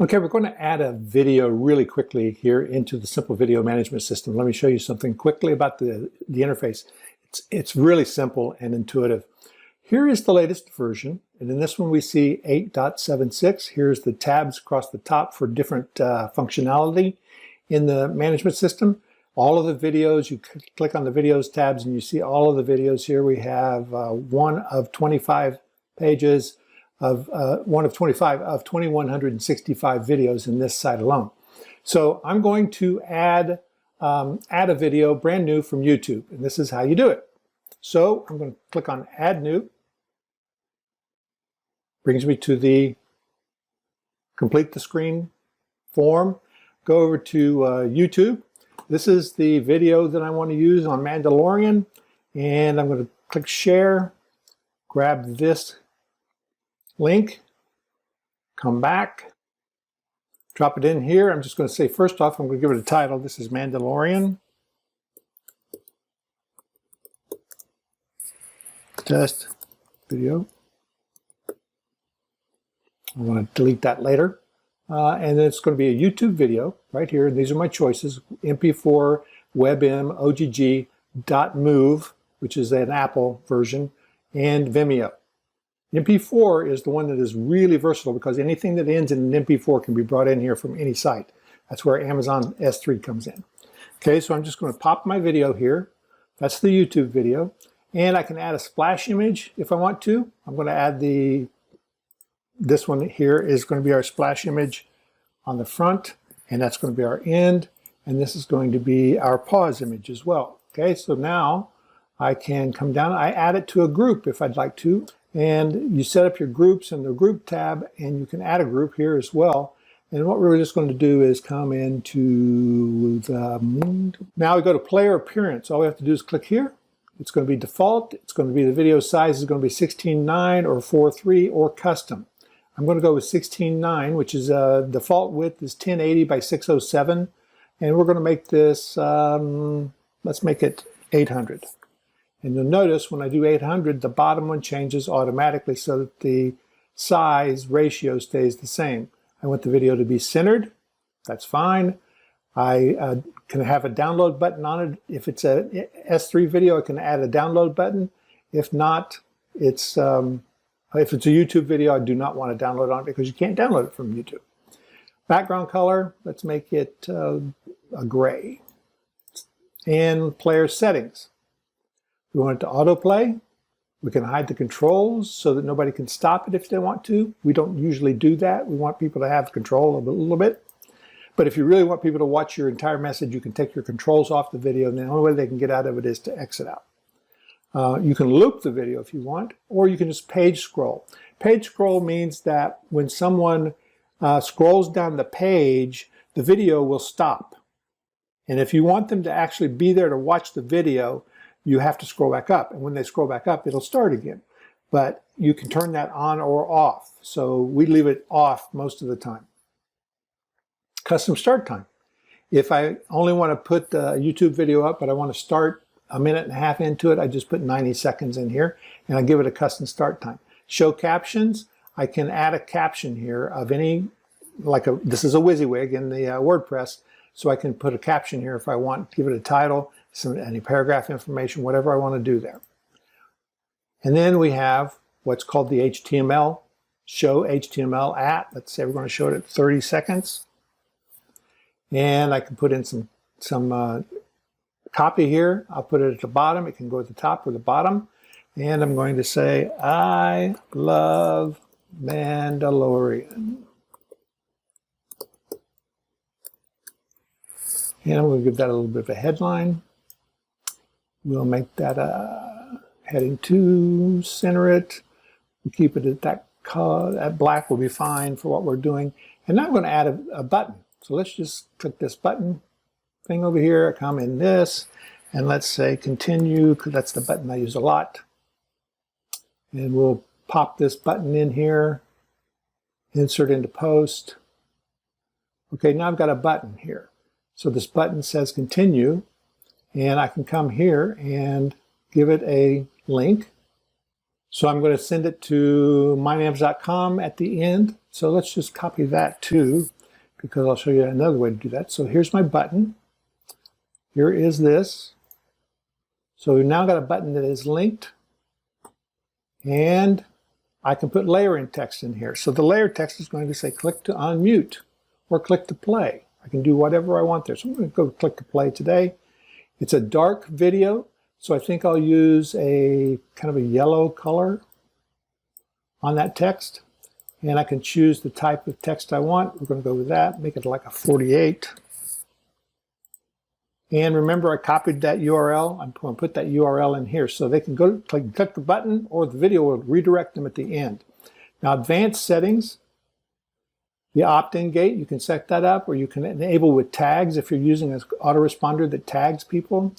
Okay, we're going to add a video really quickly here into the simple video management system. Let me show you something quickly about the interface. It's really simple and intuitive. Here is the latest version, and in this one we see 8.76. Here's the tabs across the top for different functionality in the management system. All of the videos, you click on the videos tabs and you see all of the videos here. We have one of 25 pages of 2,165 videos in this site alone. So I'm going to add a video brand new from YouTube, and this is how you do it. So I'm going to click on Add New. Brings me to the complete the screen form. Go over to YouTube. This is the video that I want to use on Mandalorian, and I'm going to click Share, grab this link, come back, drop it in here. I'm just going to say, first off, I'm going to give it a title. This is Mandalorian test video. I want to delete that later. And then it's going to be a YouTube video right here. These are my choices: MP4, WebM, OGG, .move, which is an Apple version, and Vimeo. MP4 is the one that is really versatile because anything that ends in an MP4 can be brought in here from any site. That's where Amazon S3 comes in. Okay, so I'm just going to pop my video here. That's the YouTube video. And I can add a splash image if I want to. I'm going to add this one here is going to be our splash image on the front, and that's going to be our end. And this is going to be our pause image as well. Okay, so now I can come down. I add it to a group if I'd like to. And you set up your groups in the group tab, and you can add a group here as well. And what we're just going to do is come into now we go to player appearance. All we have to do is click here. It's going to be default. It's going to be the video size is going to be 16:9 or 4:3 or custom. I'm going to go with 16:9, which is default width is 1080 by 607. And we're going to make this, let's make it 800. And you'll notice when I do 800, the bottom one changes automatically so that the size ratio stays the same. I want the video to be centered. That's fine. I can have a download button on it. If it's a S3 video, I can add a download button. If not, if it's a YouTube video, I do not want to download on it because you can't download it from YouTube. Background color, let's make it a gray. And player settings. We want it to autoplay. We can hide the controls so that nobody can stop it if they want to. We don't usually do that. We want people to have control a little bit. But if you really want people to watch your entire message, you can take your controls off the video, and the only way they can get out of it is to exit out. You can loop the video if you want, or you can just page scroll. Page scroll means that when someone scrolls down the page, the video will stop. And if you want them to actually be there to watch the video, you have to scroll back up. And when they scroll back up, it'll start again. But you can turn that on or off. So we leave it off most of the time. Custom start time. If I only want to put a YouTube video up, but I want to start a minute and a half into it, I just put 90 seconds in here, and I give it a custom start time. Show captions. I can add a caption here of any, this is a WYSIWYG in the WordPress, so I can put a caption here if I want, give it a title, any paragraph information, whatever I want to do there. And then we have what's called the HTML, show HTML at, let's say we're going to show it at 30 seconds. And I can put in some copy here. I'll put it at the bottom. It can go at the top or the bottom. And I'm going to say, I love Mandalorian. And I'm going to give that a little bit of a headline. We'll make that a heading 2, center it. We'll keep it at that color. That black will be fine for what we're doing. And now I'm going to add a button. So let's just click this button thing over here, come in this, and let's say continue, because that's the button I use a lot. And we'll pop this button in here, insert into post. Okay, now I've got a button here. So this button says continue, and I can come here and give it a link. So I'm going to send it to mynamz.com at the end. So let's just copy that too, because I'll show you another way to do that. So here's my button. Here is this. So we've now got a button that is linked, and I can put layering text in here. So the layer text is going to say click to unmute or click to play. I can do whatever I want there. So I'm going to go click to play today. It's a dark video, so I think I'll use a kind of a yellow color on that text. And I can choose the type of text I want. We're going to go with that, make it like a 48. And remember, I copied that URL. I'm going to put that URL in here so they can go click the button, or the video will redirect them at the end. Now, advanced settings, the opt-in gate, you can set that up, or you can enable with tags if you're using an autoresponder that tags people,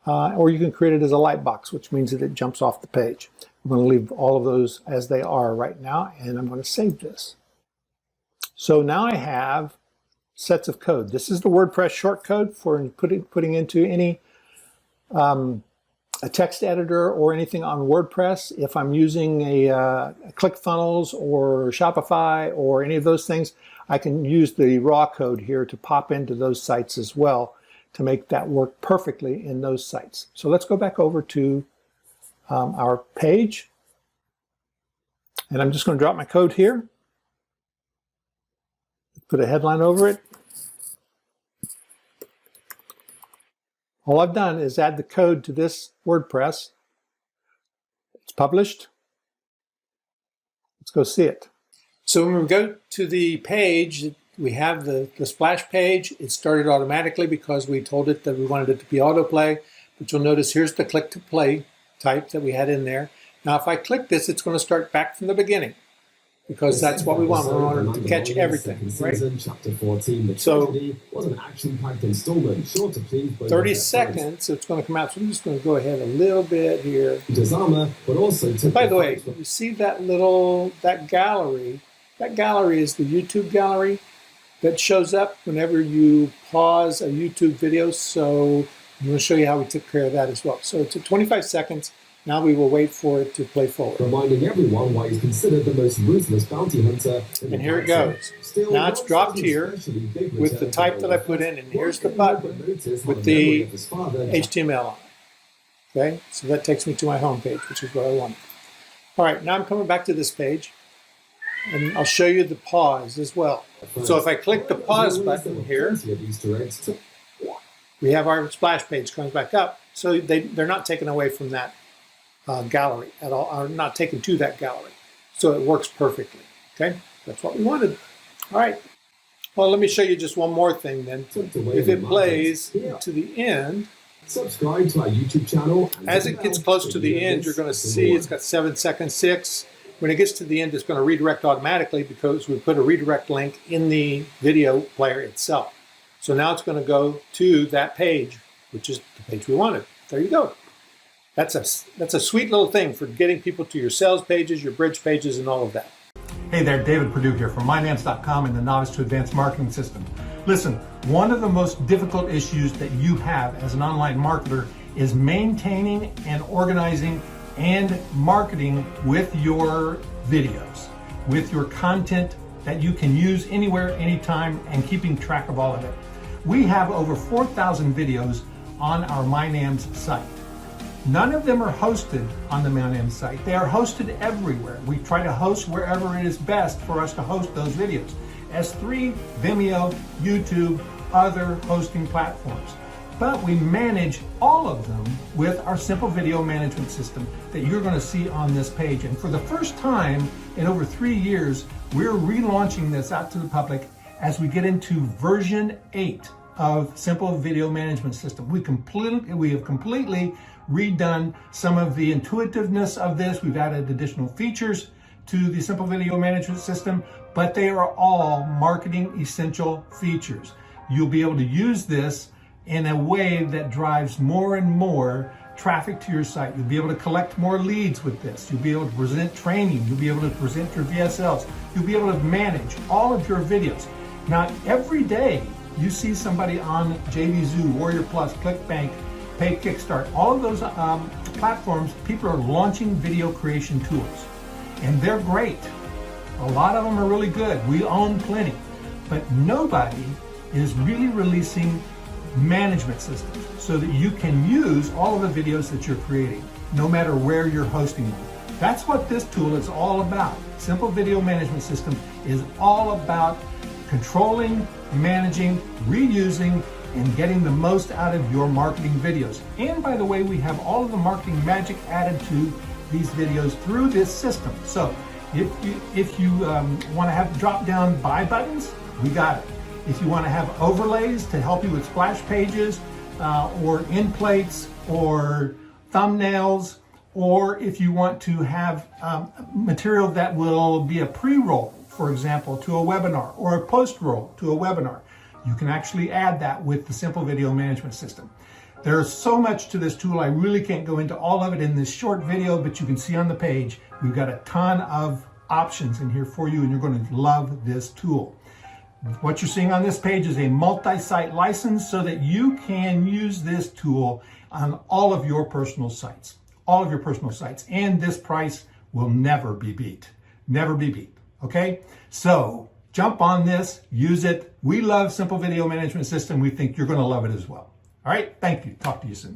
or you can create it as a light box, which means that it jumps off the page. I'm going to leave all of those as they are right now, and I'm going to save this. So now I have sets of code. This is the WordPress shortcode for putting into any a text editor or anything on WordPress. If I'm using a ClickFunnels or Shopify or any of those things, I can use the raw code here to pop into those sites as well to make that work perfectly in those sites. So let's go back over to our page, and I'm just going to drop my code here, put a headline over it. All I've done is add the code to this WordPress. It's published. Let's go see it. So when we go to the page, we have the splash page. It started automatically because we told it that we wanted it to be autoplay, but you'll notice here's the click to play type that we had in there. Now if I click this, it's going to start back from the beginning, because that's what we want. We want it to catch everything, right? So 30 seconds, it's going to come out. So I'm just going to go ahead a little bit here. By the way, you see that gallery? That gallery is the YouTube gallery that shows up whenever you pause a YouTube video. So I'm going to show you how we took care of that as well. So it's at 25 seconds. Now we will wait for it to play forward. Reminding everyone why he's considered the most ruthless bounty hunter. And here it goes. Now it's dropped here with the type that I put in, and here's the button with the HTML on it. Okay, so that takes me to my home page, which is what I wanted. All right, now I'm coming back to this page, and I'll show you the pause as well. So if I click the pause button here, we have our splash page comes back up. So they're not taken away from that gallery at all, are not taken to that gallery. So it works perfectly. Okay, that's what we wanted. All right. Well, let me show you just one more thing then. If it plays to the end, subscribe to our YouTube channel. As it gets close to the end, you're going to see it's got 7 seconds, 6. When it gets to the end, it's going to redirect automatically because we put a redirect link in the video player itself. So now it's going to go to that page, which is the page we wanted. There you go. That's a sweet little thing for getting people to your sales pages, your bridge pages, and all of that. Hey there, David Perdue here from Mynamps.com and the Novice to Advanced Marketing System. Listen, one of the most difficult issues that you have as an online marketer is maintaining and organizing and marketing with your videos, with your content that you can use anywhere, anytime, and keeping track of all of it. We have over 4,000 videos on our Mynamps site. None of them are hosted on the Mynamps site. They are hosted everywhere. We try to host wherever it is best for us to host those videos. S3, Vimeo, YouTube, other hosting platforms. But we manage all of them with our simple video management system that you're going to see on this page. And for the first time in over 3 years, we're relaunching this out to the public as we get into version 8 of Simple Video Management System. We have completely redone some of the intuitiveness of this. We've added additional features to the Simple Video Management System, but they are all marketing essential features. You'll be able to use this in a way that drives more and more traffic to your site. You'll be able to collect more leads with this. You'll be able to present training. You'll be able to present your VSLs. You'll be able to manage all of your videos. Now, every day you see somebody on JVZoo, Warrior Plus, ClickBank, Pay Kickstart, all of those platforms, people are launching video creation tools. And they're great. A lot of them are really good. We own plenty, but nobody is really releasing management systems so that you can use all of the videos that you're creating, no matter where you're hosting them. That's what this tool is all about. Simple Video Management System is all about controlling, managing, reusing, and getting the most out of your marketing videos. And by the way, we have all of the marketing magic added to these videos through this system. So if you want to have drop-down buy buttons, we got it. If you want to have overlays to help you with splash pages or end plates or thumbnails, or if you want to have material that will be a pre-roll, for example, to a webinar, or a post-roll to a webinar, you can actually add that with the Simple Video Management System. There's so much to this tool, I really can't go into all of it in this short video, but you can see on the page, we've got a ton of options in here for you, and you're going to love this tool. What you're seeing on this page is a multi-site license so that you can use this tool on all of your personal sites. All of your personal sites. And this price will never be beat. Never be beat. Okay? So jump on this, use it. We love Simple Video Management System. We think you're going to love it as well. All right? Thank you. Talk to you soon.